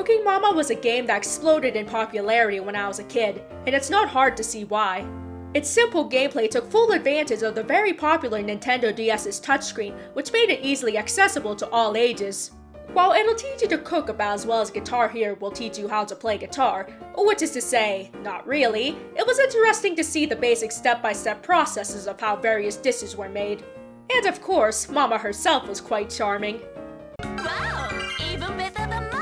Cooking Mama was a game that exploded in popularity when I was a kid, and it's not hard to see why. Its simple gameplay took full advantage of the very popular Nintendo DS's touchscreen, which made it easily accessible to all ages. While it'll teach you to cook about as well as Guitar Hero will teach you how to play guitar, which is to say, not really, it was interesting to see the basic step-by-step processes of how various dishes were made. And of course, Mama herself was quite charming. Wow! Even better than Mama!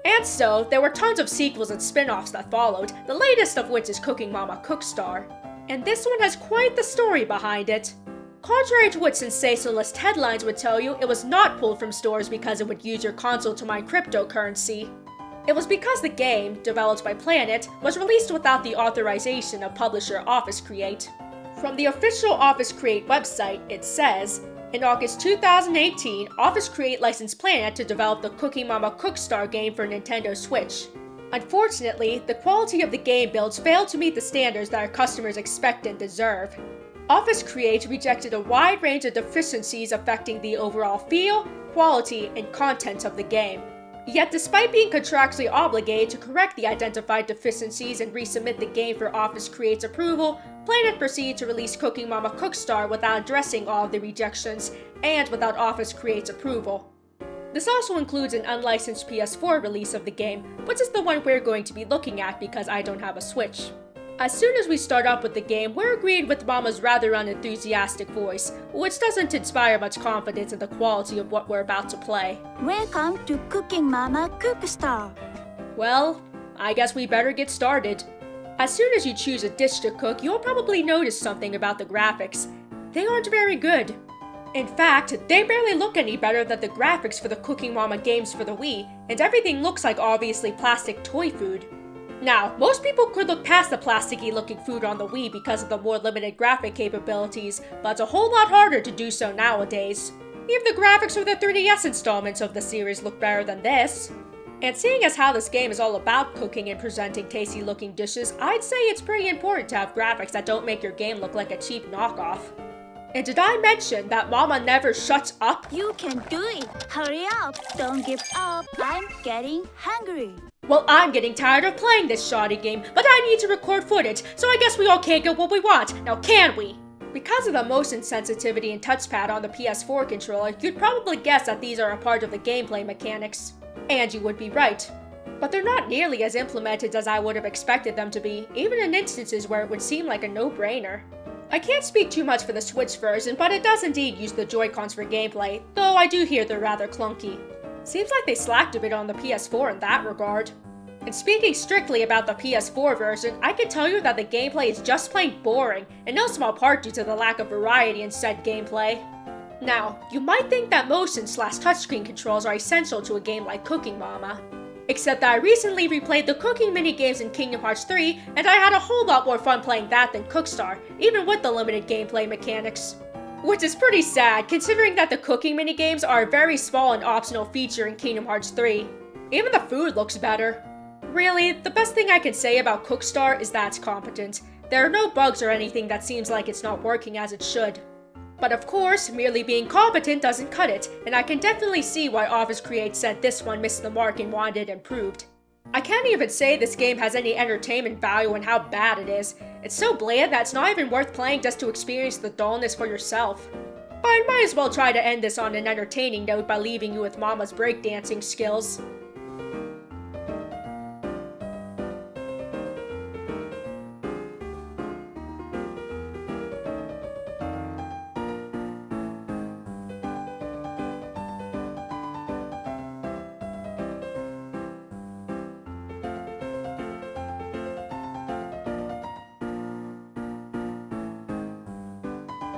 And so, there were tons of sequels and spin-offs that followed, the latest of which is Cooking Mama Cookstar. And this one has quite the story behind it. Contrary to what sensationalist headlines would tell you, it was not pulled from stores because it would use your console to mine cryptocurrency. It was because the game, developed by Planet, was released without the authorization of publisher Office Create. From the official Office Create website, it says, in August 2018, Office Create licensed Planet to develop the Cooking Mama Cookstar game for Nintendo Switch. Unfortunately, the quality of the game builds failed to meet the standards that our customers expect and deserve. Office Create rejected a wide range of deficiencies affecting the overall feel, quality, and content of the game. Yet despite being contractually obligated to correct the identified deficiencies and resubmit the game for Office Create's approval, Planet proceeded to release Cooking Mama Cookstar without addressing all of the rejections, and without Office Create's approval. This also includes an unlicensed PS4 release of the game, which is the one we're going to be looking at because I don't have a Switch. As soon as we start up with the game, we're agreed with Mama's rather unenthusiastic voice, which doesn't inspire much confidence in the quality of what we're about to play. Welcome to Cooking Mama Cookstar. Well, I guess we better get started. As soon as you choose a dish to cook, you'll probably notice something about the graphics. They aren't very good. In fact, they barely look any better than the graphics for the Cooking Mama games for the Wii, and everything looks like obviously plastic toy food. Now, most people could look past the plasticky looking food on the Wii because of the more limited graphic capabilities, but it's a whole lot harder to do so nowadays. Even the graphics for the 3DS installments of the series look better than this. And seeing as how this game is all about cooking and presenting tasty looking dishes, I'd say it's pretty important to have graphics that don't make your game look like a cheap knockoff. And did I mention that Mama never shuts up? You can do it! Hurry up! Don't give up! I'm getting hungry! Well, I'm getting tired of playing this shoddy game, but I need to record footage, so I guess we all can't get what we want, now can we? Because of the motion sensitivity and touchpad on the PS4 controller, you'd probably guess that these are a part of the gameplay mechanics. And you would be right. But they're not nearly as implemented as I would have expected them to be, even in instances where it would seem like a no-brainer. I can't speak too much for the Switch version, but it does indeed use the Joy-Cons for gameplay, though I do hear they're rather clunky. Seems like they slacked a bit on the PS4 in that regard. And speaking strictly about the PS4 version, I can tell you that the gameplay is just plain boring, in no small part due to the lack of variety in said gameplay. Now, you might think that motion/touchscreen controls are essential to a game like Cooking Mama. Except that I recently replayed the cooking minigames in Kingdom Hearts 3, and I had a whole lot more fun playing that than Cookstar, even with the limited gameplay mechanics. Which is pretty sad, considering that the cooking minigames are a very small and optional feature in Kingdom Hearts 3. Even the food looks better. Really, the best thing I can say about Cookstar is that it's competent. There are no bugs or anything that seems like it's not working as it should. But of course, merely being competent doesn't cut it, and I can definitely see why Office Create said this one missed the mark and wanted it improved. I can't even say this game has any entertainment value in how bad it is. It's so bland that it's not even worth playing just to experience the dullness for yourself. But I might as well try to end this on an entertaining note by leaving you with Mama's breakdancing skills.